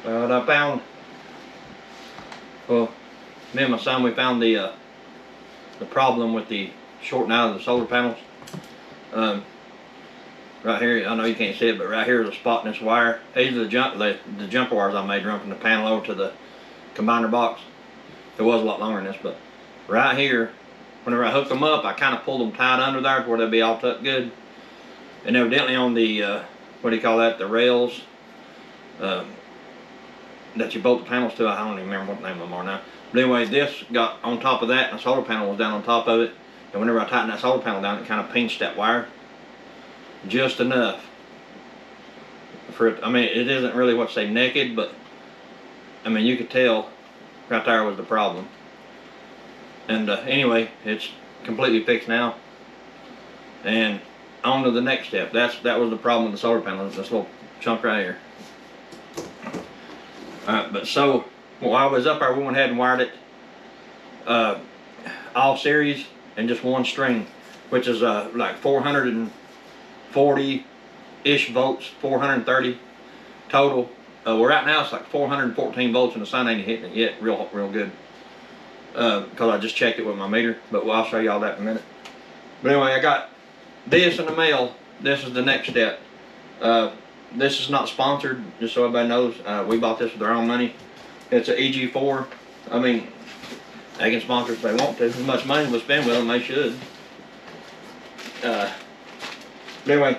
I found, well, me and my son, we found the problem with the shorting out of the solar panels. Right here, I know you can't see it, but right here is a spot in this wire. These are the jumper wires I made run from the panel over to the combiner box. It was a lot longer than this, but right here, whenever I hook them up, I kind of pull them tight under there where they'll be all tucked good. And evidently on the, what do you call that, the rails that you bolt the panels to, I don't even remember what the name of them are now. But anyway, this got on top of that, and the solar panel was down on top of it. And whenever I tightened that solar panel down, it kind of pinched that wire just enough for it. I mean, it isn't really what say naked, but I mean, you could tell right there was the problem. And anyway, it's completely fixed now. And on to the next step. That was the problem with the solar panel, this little chunk right here. Alright, but so while I was up there, we went ahead and wired it all series and just one string, which is like 440-ish volts, 430 total. Well, right now it's like 414 volts and the sun ain't hitting it yet real good. Because I just checked it with my meter, but I'll show you all that in a minute. But anyway, I got this in the mail. This is the next step. This is not sponsored, just so everybody knows. We bought this with our own money. It's an EG4. I mean, they can sponsor if they want to. As much money we spend with them, they should. But anyway,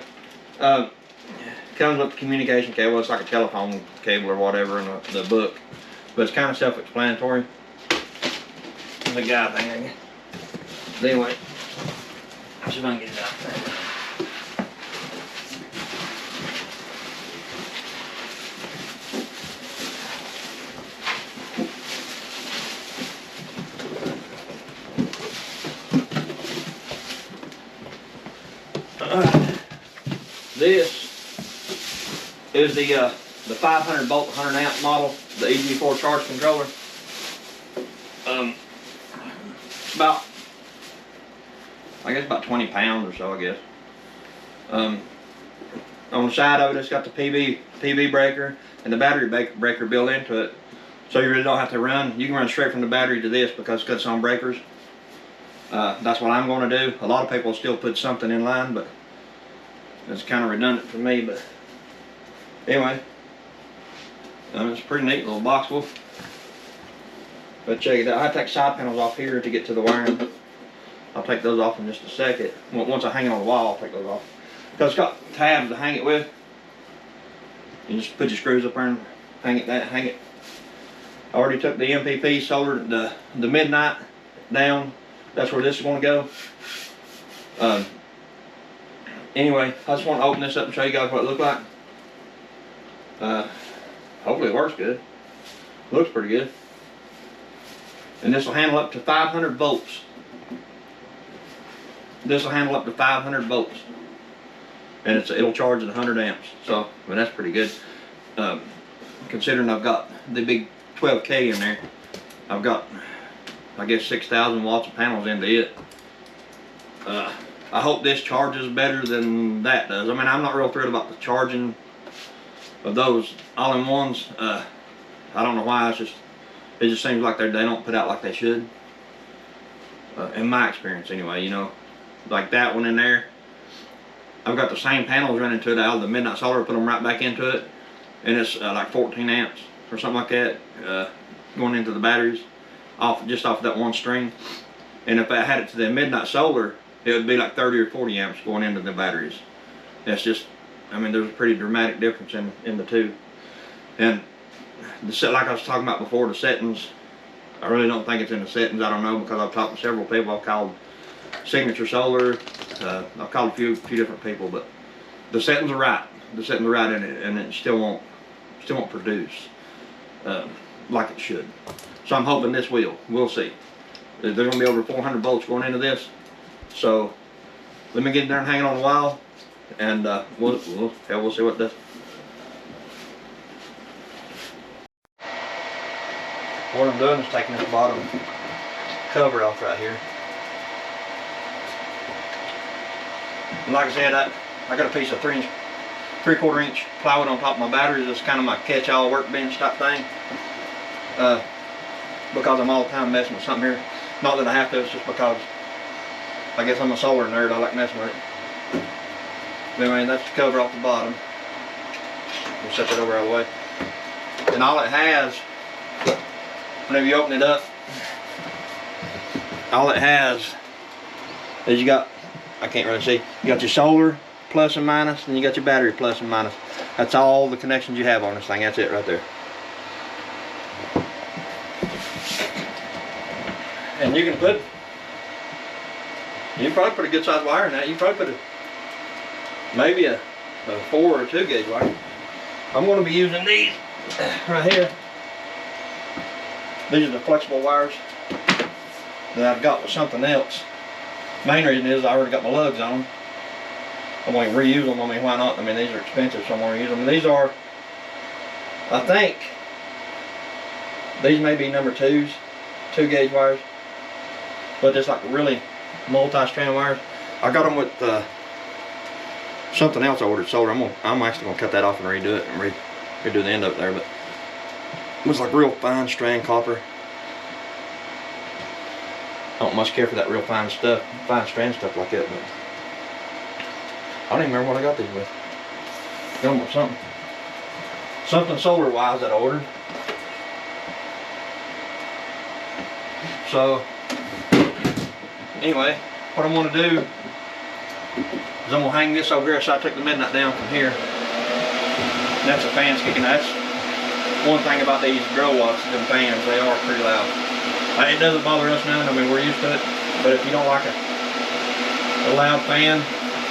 comes with the communication cable. It's like a telephone cable or whatever in the book, but it's kind of self-explanatory. The guy thing again. But anyway, let's see if I can get it out there. This is the 500 volt 100 amp model, the EG4 charge controller. About, I guess about 20 pounds or so, I guess. On the side of it, it's got the PV breaker and the battery breaker built into it, so you really don't have to run. You can run straight from the battery to this because it's on breakers. That's what I'm going to do. A lot of people still put something in line, but it's kind of redundant for me. But anyway, it's a pretty neat little box. But check it out. I have to take side panels off here to get to the wiring. I'll take those off in just a second. Once I hang it on the wall, I'll take those off. Because it's got tabs to hang it with. You just put your screws up there and hang it. I already took the MPP solar, the midnight down. That's where this is going to go. Anyway, I just want to open this up and show you guys what it looks like. Hopefully it works good. Looks pretty good. And this will handle up to 500 volts. This will handle up to 500 volts. And it'll charge at 100 amps. So, I mean, that's pretty good. Considering I've got the big 12K in there. I've got, I guess, 6,000 watts of panels into it. I hope this charges better than that does. I mean, I'm not real thrilled about the charging of those all-in-ones. I don't know why. It just seems like they don't put out like they should. In my experience, anyway, you know, like that one in there. I've got the same panels running to it out of the Midnight Solar, put them right back into it, and it's like 14 amps or something like that, going into the batteries, just off that one string. And if I had it to the Midnight Solar, it would be like 30 or 40 amps going into the batteries. That's just, I mean, there's a pretty dramatic difference in the two. And like I was talking about before, the settings, I really don't think it's in the settings. I don't know, because I've talked to several people. I've called Signature I've called a few different people, but the settings are right. The settings are right in it, and it still won't produce like it should. So I'm hoping this will. We'll see. There's going to be over 400 volts going into this. So let me get in there and hang it on the wall, and we'll see what this. What I'm doing is taking this bottom cover off right here. And like I said, I got a piece of 3-inch 3/4 inch plywood on top of my batteries. It's kind of my catch-all workbench type thing. Because I'm all the time messing with something here. Not that I have to, it's just because I guess I'm a solar nerd. I like messing with it. But anyway, that's the cover off the bottom. We'll set that over out of the way. And all it has, whenever you open it up, all it has is you got, I can't really see, you got your solar plus and minus, and you got your battery plus and minus. That's all the connections you have on this thing. That's it right there. And you can probably put a good sized wire in that. You can probably put maybe a 4 or 2 gauge wire. I'm going to be using these right here. These are the flexible wires that I've got with something else. Main reason is I already got my lugs on them. I'm going to reuse them. I mean, why not? I mean, these are expensive, so I'm going to use them. These are, I think, these may be number 2s, 2 gauge wires, but it's like really multi-strand wires. I got them with something else I ordered solar. I'm actually going to cut that off and redo it and redo the end of it there, but it was like real fine strand copper. I don't much care for that real fine stuff, fine strand stuff like that, but I don't even remember what I got these with. Got them with something solar wise that I ordered. So anyway, what I'm going to do is I'm going to hang this over here, so I took the midnight down from here. And that's the fans kicking. That's one thing about these grow watts, them fans, they are pretty loud. It doesn't bother us none, I mean, we're used to it. But if you don't like a loud fan,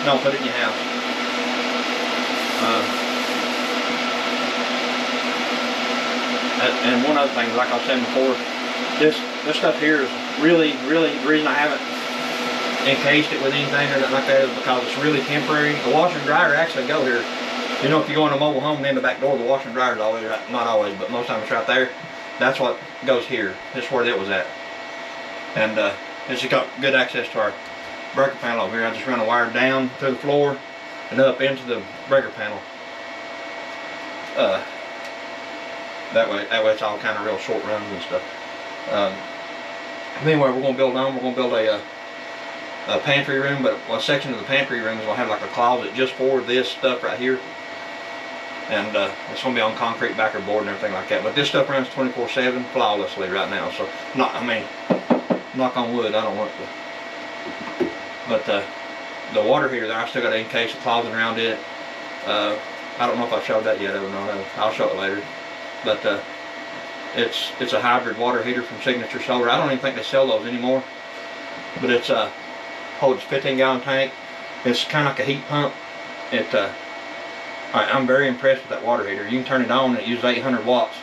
don't put it in your house. And one other thing, like I was saying before, this stuff here is really, the reason I haven't encased it with anything or nothing like that is because it's really temporary. The washer and dryer actually go here. You know, if you go in a mobile home and in the back door, the washer and dryer is always right, not always, but most times it's right there. That's what goes here. This is where it was at. And it's got good access to our breaker panel over here. I just run a wire down through the floor and up into the breaker panel. That way it's all kind of real short runs and stuff. Anyway, we're going to build a pantry room, but a section of the pantry room is going to have like a closet just for this stuff right here. And it's going to be on concrete backer board and everything like that. But this stuff runs 24/7 flawlessly right now. So, I mean, knock on wood, I don't want to. But the water heater there, I still got to encase the closet around it. I don't know if I've showed that yet. I don't know. I'll show it later. But it's a hybrid water heater from Signature Solar. I don't even think they sell those anymore. But it's holds a 15-gallon tank. It's kind of like a heat pump. I'm very impressed with that water heater. You can turn it on and it uses 800 watts.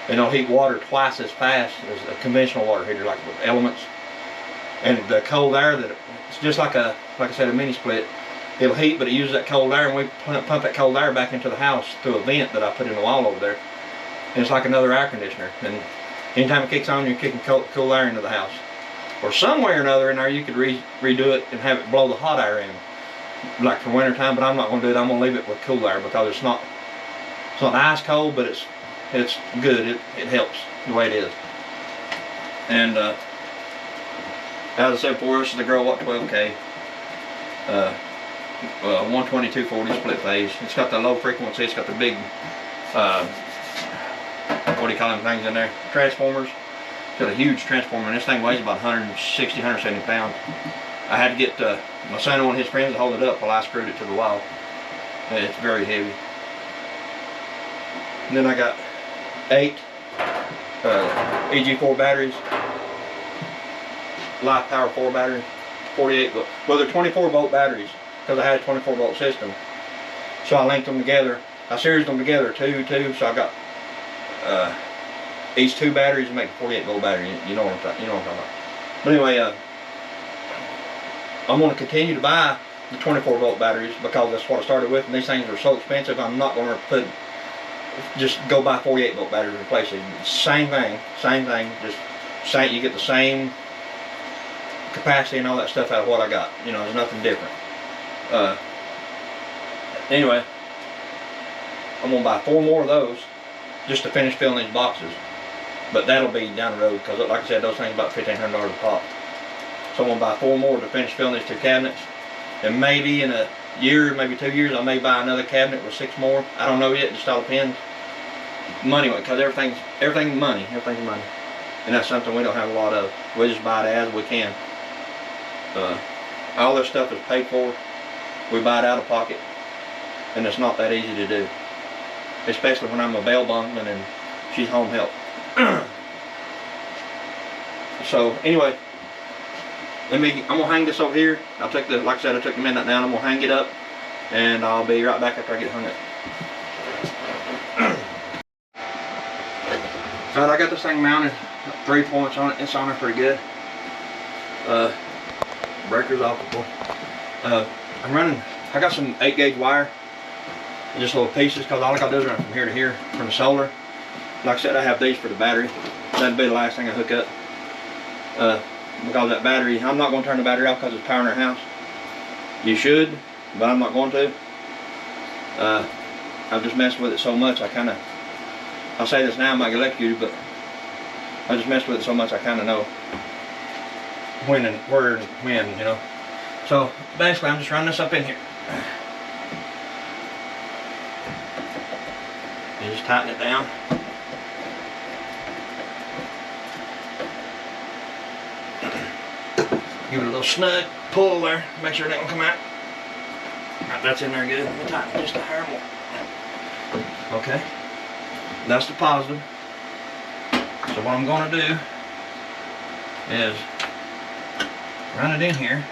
And it'll heat water twice as fast as a conventional water heater, like with elements. And the cold air it's just like I said, a mini split. It'll heat, but it uses that cold air, and we pump that cold air back into the house through a vent that I put in the wall over there. And it's like another air conditioner. And anytime it kicks on, you're kicking cool air into the house. Or some way or another in there, you could redo it and have it blow the hot air in, like for winter time. But I'm not going to do it. I'm going to leave it with cool air because it's not ice cold, but it's good. It helps the way it is. And as I said before, this is the Grow Watt 12K. 120/240 split phase. It's got the low frequency. It's got the big what do you call them things in there? Transformers. It's got a huge transformer, and this thing weighs about 160, 170 pounds. I had to get my son and one of his friends to hold it up while I screwed it to the wall. It's very heavy. And then I got 8 EG4 batteries, Life Power 4 batteries, 48 volt. Well, they're 24 volt batteries because I had a 24 volt system. So I linked them together. I seried them together, two. So I got each 2 batteries to make a 48 volt battery. You know what I'm talking about. But anyway, I'm going to continue to buy the 24 volt batteries because that's what I started with, and these things are so expensive. I'm not going to just go buy 48 volt batteries and replace it. Same thing. Just you get the same capacity and all that stuff out of what I got. You know, there's nothing different. Anyway, I'm gonna buy 4 more of those just to finish filling these boxes. But that'll be down the road, because like I said, those things about $1,500 a pop. So I'm gonna buy 4 more to finish filling these 2 cabinets. And maybe in a year, maybe 2 years, I may buy another cabinet with 6 more. I don't know yet, it just all depends. Money, because everything's money, everything's money. And that's something we don't have a lot of. We just buy it as we can. All this stuff is paid for. We buy it out of pocket. And it's not that easy to do. Especially when I'm a bail bondsman and she's home help. So anyway, I'm gonna hang this over here. Like I said, I took the midnight down. I'm gonna hang it up, and I'll be right back after I get hung up. Alright, I got this thing mounted, 3 points on it. It's on there pretty good. Breaker's optical. I got some 8-gauge wire, just little pieces, because all I gotta do is run from here to here from the solar. Like I said, I have these for the battery. That'd be the last thing I hook up. Because that battery, I'm not going to turn the battery off because it's powering our house. You should, but I'm not going to. I've just messed with it so much, I'll say this now, I might get electrocuted, but I just messed with it so much I kind of know when and where and when, you know. So basically, I'm just running this up in here. You just tighten it down. Give it a little snug pull there, make sure it doesn't come out. Right, that's in there good. Let me tighten just a hair more. Okay, that's the positive. So what I'm going to do is run it in here.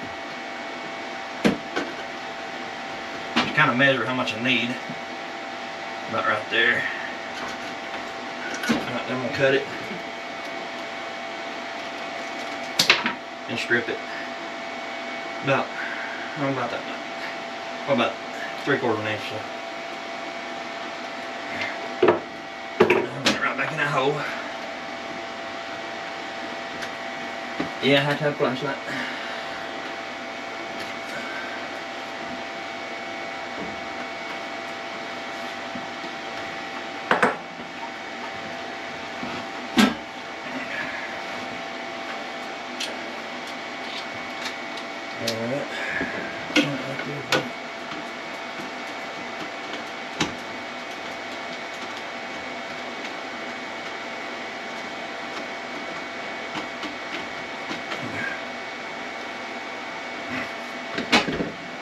Just kind of measure how much I need. About right there. Alright, then I'm going to cut it and strip it. About that much. Well, about 3/4 inch. So I'm gonna right back in that hole. Yeah, I had to have a flashlight. Alright.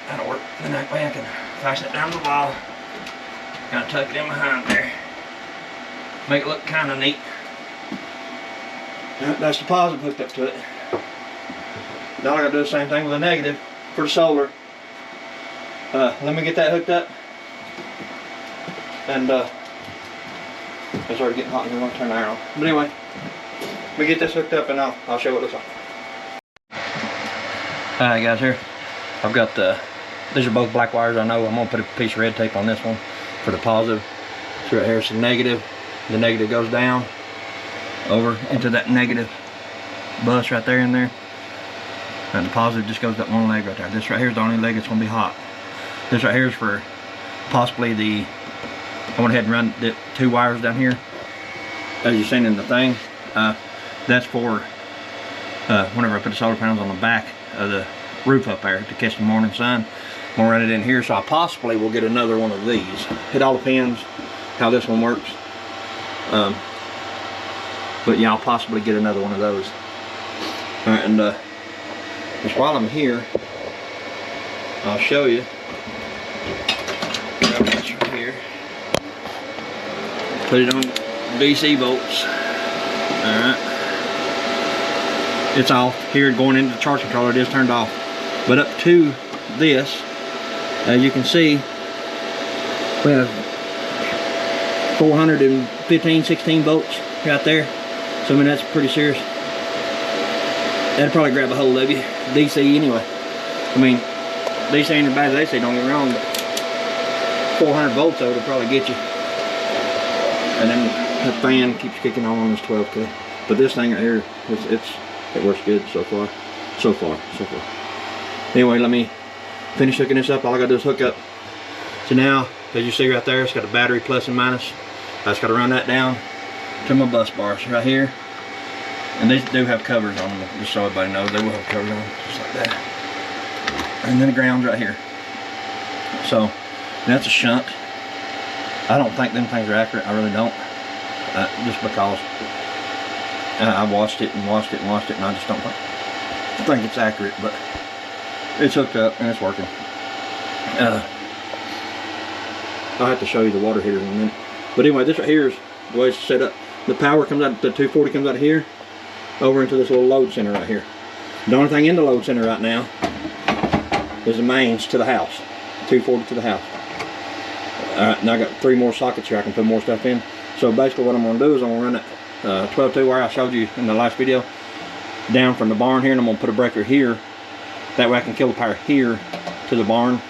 That'll work. Then that way I can fasten it down the wall. Kind of tuck it in behind there. Make it look kind of neat. That's the positive hooked up to it. Now I gotta do the same thing with the negative for the solar. Let me get that hooked up. And it's already getting hot and we want to turn the iron on. But anyway, let me get this hooked up and I'll show you what it looks like. Alright guys, here I've got these are both black wires. I know I'm gonna put a piece of red tape on this one for the positive. So right here's the negative. The negative goes down over into that negative bus right there in there. And the positive just goes up one leg right there. This right here is the only leg that's going to be hot. This right here is for possibly I went ahead and run the 2 wires down here. As you've seen in the thing, that's for whenever I put the solar panels on the back of the roof up there to catch the morning sun. I'm going to run it in here, so I possibly will get another one of these. It all depends how this one works. But yeah, I'll possibly get another one of those. Alright, and just while I'm here, I'll show you. Grab this right here. Put it on DC volts. Alright. It's off. Here going into the charge controller, it is turned off. But up to this, as you can see, we have 415, 16 volts right there. So I mean, that's pretty serious. That'll probably grab a hold of you. DC anyway. I mean, DC ain't as bad as they say, don't get me wrong, but 400 volts though, it'll probably get you. And then that fan keeps kicking on this 12K. But this thing right here, it works good so far. So far. Anyway, let me finish hooking this up. All I gotta do is hook up. So now, as you see right there, it's got a battery plus and minus. I just got to run that down to my bus bars right here. And these do have covers on them, just so everybody knows they will have covers on them, just like that. And then the ground's right here. So that's a shunt. I don't think them things are accurate. I really don't. Just because I watched it and watched it and watched it, and I just don't think it's accurate. But it's hooked up and it's working. I'll have to show you the water heater in a minute. But anyway, this right here is the way it's set up. The power comes out, the 240 comes out of here, over into this little load center right here. The only thing in the load center right now is the mains to the house. 240 to the house. Alright, now I got 3 more sockets here I can put more stuff in. So basically what I'm going to do is I'm going to run that 12-2 wire I showed you in the last video down from the barn here, and I'm going to put a breaker here. That way I can kill the power here to the barn.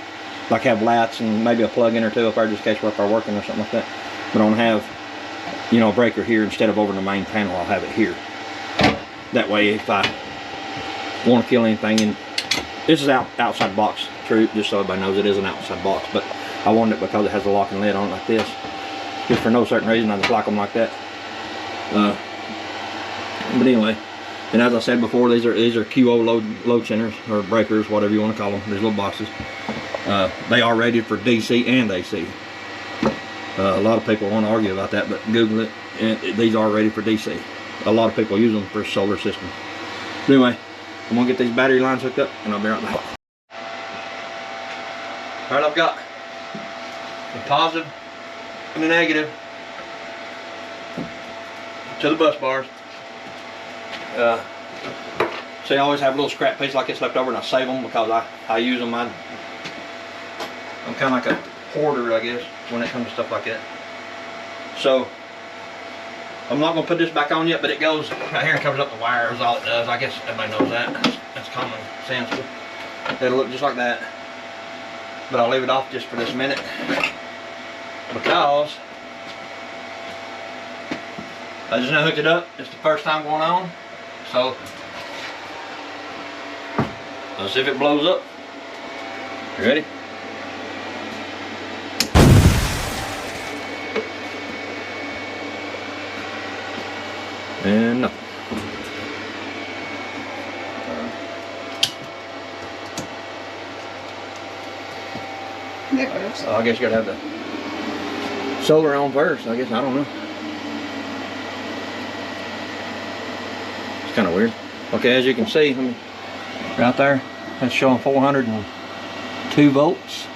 Like have lights and maybe a plug-in or two if I just in case we're working or something like that. But I'm going to have, you know, a breaker here instead of over in the main panel. I'll have it here. That way if I want to kill anything, and this is outside box, true, just so everybody knows it is an outside box, but I wanted it because it has a lock and lid on it like this. Just for no certain reason, I just like them like that. But anyway, and as I said before, these are QO load centers, or breakers, whatever you want to call them. These little boxes. They are rated for DC and AC. A lot of people want to argue about that, but Google it, and these are rated for DC. A lot of people use them for solar systems. But anyway, I'm going to get these battery lines hooked up, and I'll be right back. Alright, I've got the positive and the negative to the bus bars. See, I always have a little scrap piece like this left over, and I save them because I use them. I'm kind of like a hoarder, I guess, when it comes to stuff like that. So I'm not going to put this back on yet, but it goes right here and covers up the wires. All it does, I guess everybody knows that. That's common sense. It'll look just like that. But I'll leave it off just for this minute because I just now hooked it up. It's the first time going on. So let's see if it blows up. You ready? And nothing. So I guess you gotta have the solar on first. I guess, I don't know. It's kind of weird. Okay, as you can see, right there, that's showing 402 volts.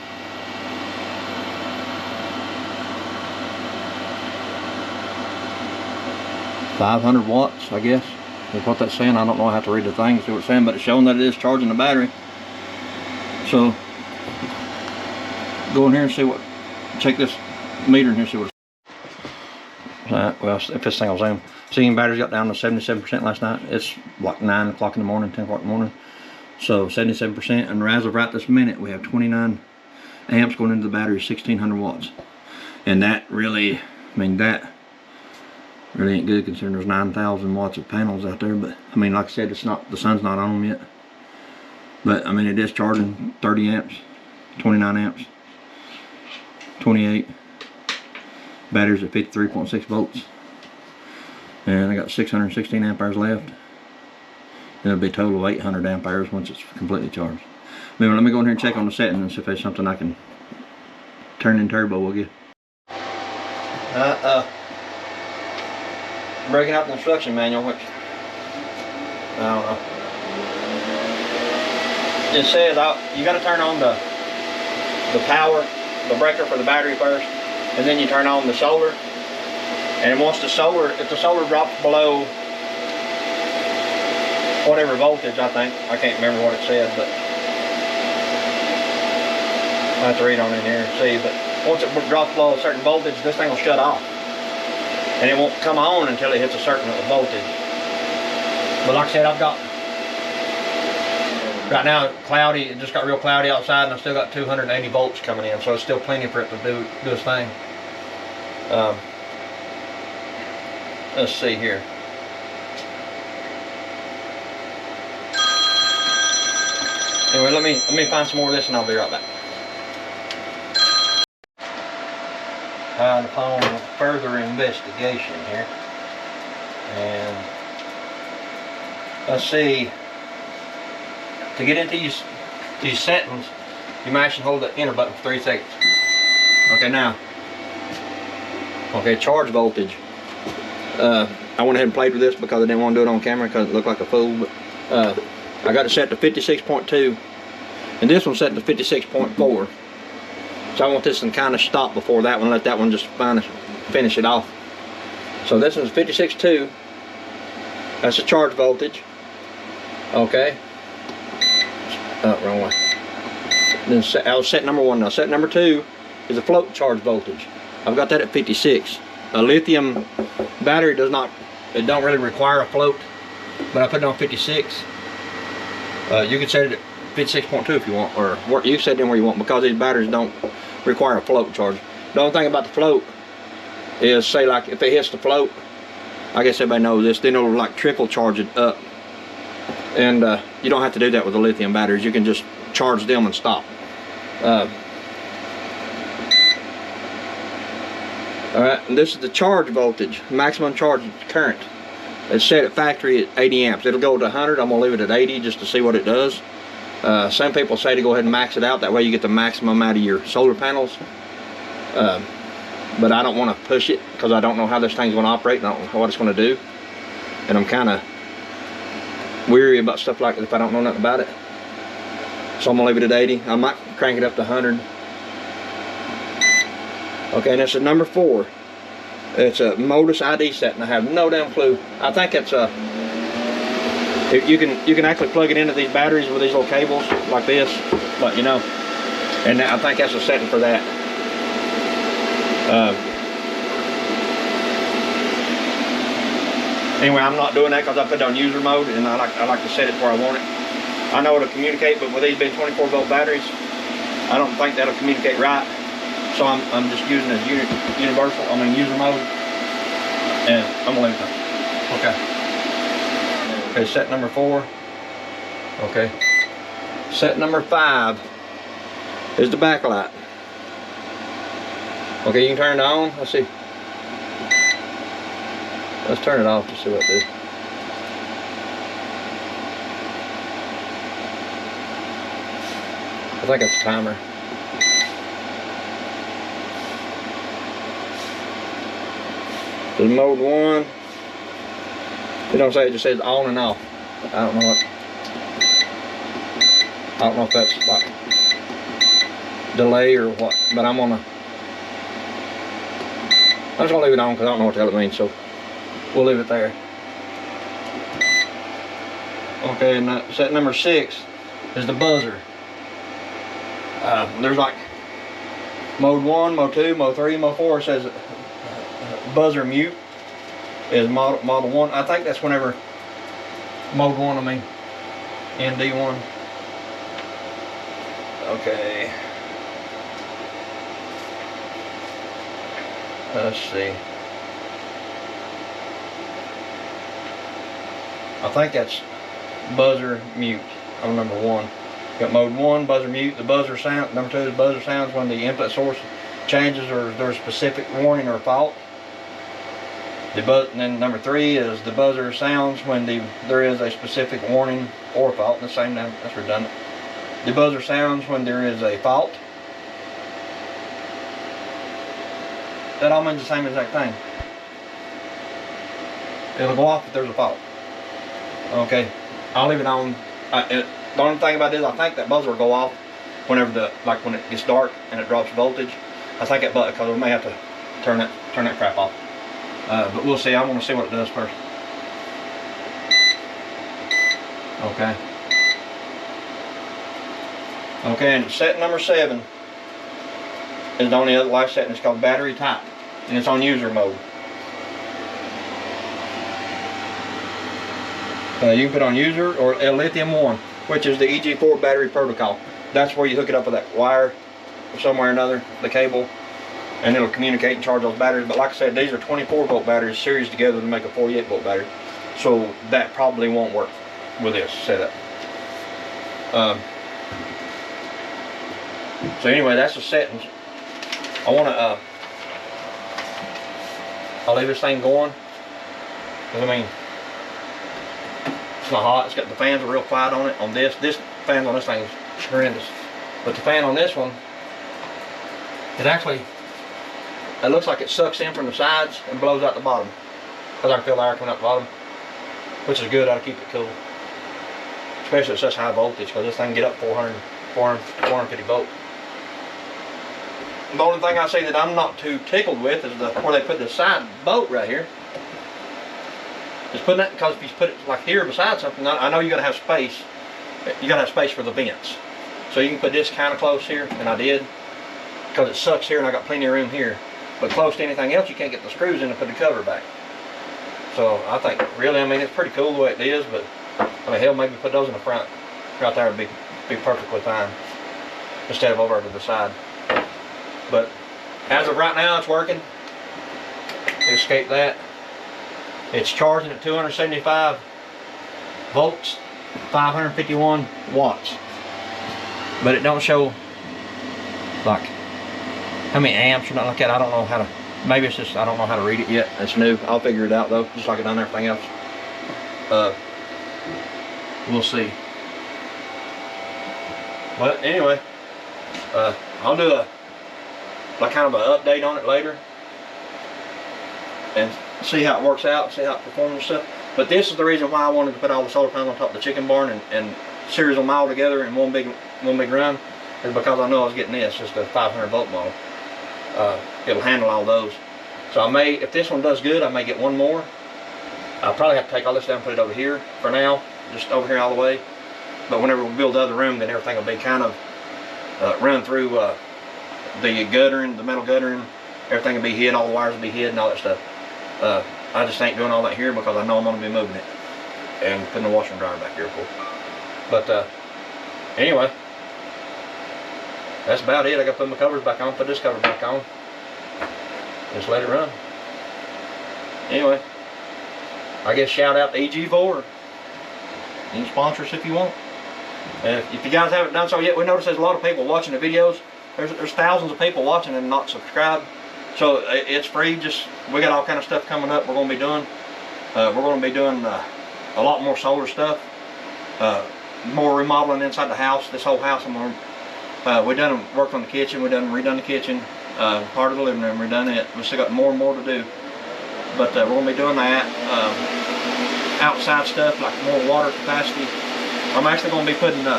$500 watts, I guess, is what that's saying. I don't know. I have to read the thing to see what it's saying, but it's showing that it is charging the battery. So go in here and see what, check this meter in here, see what it's. Well, if this thing was on, seeing batteries got down to 77% last night. It's like 9 o'clock in the morning, 10 o'clock in the morning. So 77%, and as of right this minute, we have 29 amps going into the battery, 1600 watts. And that really, I mean, that really ain't good considering there's 9,000 watts of panels out there. But I mean, like I said, it's not, the sun's not on them yet. But I mean, it is charging 30 amps, 29 amps, 28. Batteries at 53.6 volts. And I got 616 amp hours left. It'll be a total of 800 amp hours once it's completely charged. Anyway, let me go in here and check on the settings and see if there's something I can turn in turbo with you. Breaking out the instruction manual, which I don't know. It says you got to turn on the power, the breaker for the battery first, and then you turn on the solar. And once the solar, if the solar drops below whatever voltage, I think, I can't remember what it said, but I have to read on in here and see. But once it drops below a certain voltage, this thing will shut off. And it won't come on until it hits a certain voltage. But like I said, I've got, right now, cloudy, it just got real cloudy outside, and I still got 280 volts coming in, so it's still plenty for it to do its thing. Let's see here. Anyway, let me find some more of this and I'll be right back. upon further investigation here. And let's see, to get into these settings, you mash and hold the enter button for 3 seconds. Okay, now, okay, charge voltage. I went ahead and played with this because I didn't want to do it on camera because it looked like a fool, but I got it set to 56.2, and this one's set to 56.4. So I want this one kind of stop before that one, let that one just finish it off. So this one's 56.2. That's the charge voltage. Okay. Oh, wrong way. Then I was set number 1 now. Set number 2 is the float charge voltage. I've got that at 56. A lithium battery don't really require a float, but I put it on 56. You can set it at 56.2 if you want, or you set it in where you want, because these batteries don't require a float charge. The only thing about the float is, say like if it hits the float, I guess everybody knows this, then it'll like trickle charge it up. And you don't have to do that with the lithium batteries. You can just charge them and stop. Alright, and this is the charge voltage, maximum charge current. It's set at factory at 80 amps. It'll go to 100. I'm going to leave it at 80 just to see what it does. Some people say to go ahead and max it out. That way you get the maximum out of your solar panels. But I don't want to push it because I don't know how this thing's going to operate and I don't know what it's going to do. And I'm kind of weary about stuff like that if I don't know nothing about it. So I'm going to leave it at 80. I might crank it up to 100. Okay, and this is number 4. It's a modus ID set, and I have no damn clue. I think it's a... You can actually plug it into these batteries with these little cables like this, but you know, and I think that's a setting for that. Anyway, I'm not doing that because I put it on user mode, and I like to set it where I want it. I know it'll communicate, but with these being 24 volt batteries, I don't think that'll communicate right. So I'm just using it as user mode, and I'm gonna leave it. Okay. Okay, set number 4. Okay. Set number 5 is the backlight. Okay, you can turn it on. Let's see. Let's turn it off to see what it does. I think it's a timer. There's mode 1. It don't say, it just says on and off. I don't know if that's like delay or what, but I'm just gonna leave it on because I don't know what the hell it means, so we'll leave it there. Okay, and set number 6 is the buzzer. There's like mode 1, mode 2, mode 3, mode 4. It says buzzer mute is model 1. I think that's whenever mode 1, I mean ND1. Okay, let's see. I think that's buzzer mute on number 1. Got mode 1, buzzer mute, the buzzer sound. Number 2 is buzzer sounds when the input source changes or there's a specific warning or fault. And then number 3 is the buzzer sounds when there is a specific warning or fault. The same name, that's redundant. The buzzer sounds when there is a fault. That all means the same exact thing. It'll go off if there's a fault. Okay, I'll leave it on. The only thing about this, I think that buzzer will go off whenever when it gets dark and it drops voltage. I think that button, because we may have to turn that crap off. But we'll see. I want to see what it does first. Okay. Okay, and set number 7 is the only other light setting. It's called battery type, and it's on user mode. You can put on user or lithium 1, which is the EG4 battery protocol. That's where you hook it up with that wire somewhere or another, the cable, and it'll communicate and charge those batteries. But like I said, these are 24 volt batteries series together to make a 48 volt battery, so that probably won't work with this setup. So anyway, that's the settings. I want to I'll leave this thing going. I mean, it's not hot. It's got the fans are real quiet on it. On this fan on this thing is horrendous. But the fan on this one, it looks like it sucks in from the sides and blows out the bottom. Because I can feel the air coming out the bottom, which is good. That'll keep it cool. Especially at such high voltage, because this thing can get up 450 volts. The only thing I say that I'm not too tickled with is where they put the side bolt right here. Just putting that, because if you put it like here beside something, I know you gotta have space. You gotta have space for the vents. So you can put this kind of close here, and I did, because it sucks here and I got plenty of room here. But close to anything else, you can't get the screws in to put the cover back. So I think really, I mean, it's pretty cool the way it is, but I mean, hell, maybe put those in the front. Right there would be perfectly fine, instead of over to the side. But as of right now, it's working. Escape that. It's charging at 275 volts, 551 watts. But it don't show like how many amps or nothing like that. I don't know how to, maybe it's just, I don't know how to read it yet. It's new. I'll figure it out though, just like I've done everything else. We'll see. But anyway, I'll do a like kind of an update on it later and see how it works out, see how it performs and stuff. But this is the reason why I wanted to put all the solar panels on top of the chicken barn and series them all together in one big run, is because I know I was getting this, just a 500 volt model. It'll handle all those. So I may, if this one does good, I may get one more. I'll probably have to take all this down and put it over here for now, just over here all the way. But whenever we build the other room, then everything will be kind of run through the guttering, the metal guttering. Everything will be hid, all the wires will be hid and all that stuff. I just ain't doing all that here because I know I'm going to be moving it and putting the washer and dryer back here, of course. But anyway, that's about it. I got to put my covers back on, put this cover back on, just let it run. Anyway, I guess shout out to EG4. You can sponsor us if you want. If you guys haven't done so yet, we notice there's a lot of people watching the videos. There's thousands of people watching and not subscribed. So it's free. Just, we got all kind of stuff coming up we're going to be doing. We're going to be doing a lot more solar stuff. More remodeling inside the house. This whole house, we done worked on the kitchen. We done redone the kitchen. Part of the living room, we done it. We still got more and more to do. But we're going to be doing that. Outside stuff like more water capacity. I'm actually going to be putting a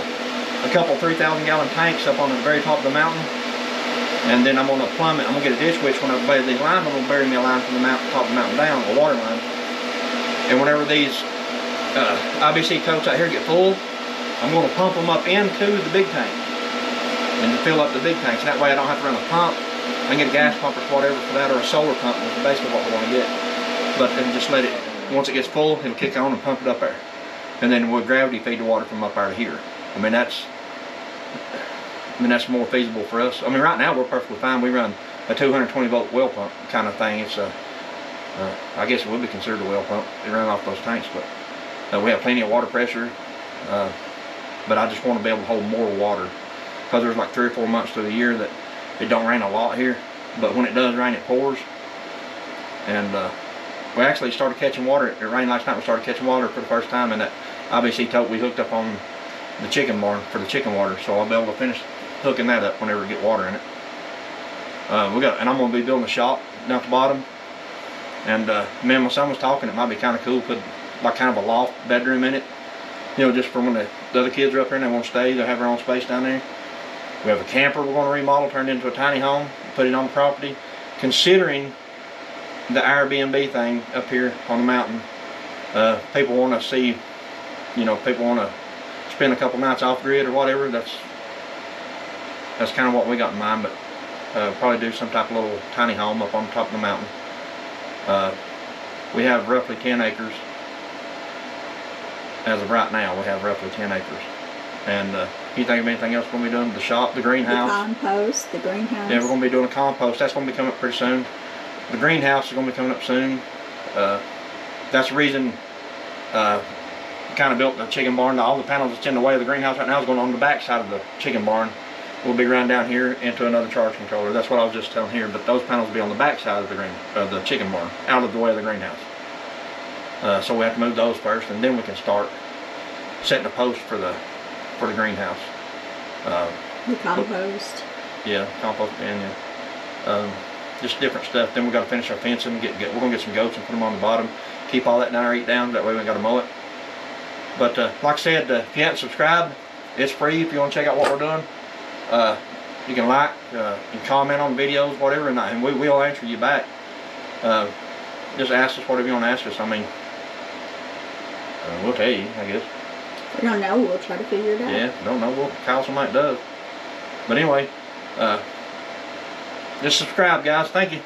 couple 3,000 gallon tanks up on the very top of the mountain, and then I'm going to plumb it. I'm going to get a ditch witch when I bury these lines. I'm going to bury me a line from the mountain, top of the mountain down, a water line. And whenever these IBC totes out here get full, I'm going to pump them up into the big tank and to fill up the big tanks. That way I don't have to run a pump. I can get a gas pump or whatever for that, or a solar pump is basically what we want to get. But then just let it, once it gets full, it'll kick on and pump it up there. And then we'll gravity feed the water from up there to here. I mean, that's more feasible for us. I mean, right now we're perfectly fine. We run a 220 volt well pump kind of thing. It's I guess it would be considered a well pump. It runs off those tanks, but we have plenty of water pressure. But I just want to be able to hold more water, because there's like 3 or 4 months through the year that it don't rain a lot here. But when it does rain, it pours. And we actually started catching water. It rained last night. We started catching water for the first time in that IBC tote we hooked up on the chicken barn for the chicken water. So I'll be able to finish hooking that up whenever we get water in it. And I'm going to be building a shop down at the bottom. And me and my son was talking. It might be kind of cool, put like kind of a loft bedroom in it. You know, just for when the other kids are up there and they want to stay, they'll have their own space down there. We have a camper we're going to remodel, turn it into a tiny home, put it on the property. Considering the Airbnb thing up here on the mountain, people want to see, you know, people want to spend a couple nights off grid or whatever. That's kind of what we got in mind. But probably do some type of little tiny home up on the top of the mountain. We have roughly 10 acres. As of right now, we have roughly 10 acres. And you think of anything else we're going to be doing? The shop, the greenhouse. The compost, the greenhouse. Yeah, we're going to be doing a compost. That's going to be coming up pretty soon. The greenhouse is going to be coming up soon. That's the reason kind of built the chicken barn. All the panels that's in the way of the greenhouse right now is going on the back side of the chicken barn. will be run down here into another charge controller. That's what I was just telling here. But those panels will be on the back side of the chicken barn, out of the way of the greenhouse. So we have to move those first, and then we can start setting a post for the greenhouse. The compost. Yeah, compost bin. Yeah. Just different stuff. Then we got to finish our fencing. We're gonna get some goats and put them on the bottom. Keep all that 9 down. That way we ain't got to mow it. But like I said, if you haven't subscribed, it's free. If you want to check out what we're doing, you can like, you can comment on the videos, whatever, and we'll answer you back. Just ask us whatever you want to ask us. I mean, we'll tell you, I guess. If we don't know, we'll try to figure it out. Yeah, don't know. We'll call somebody that does. But anyway, just subscribe, guys. Thank you.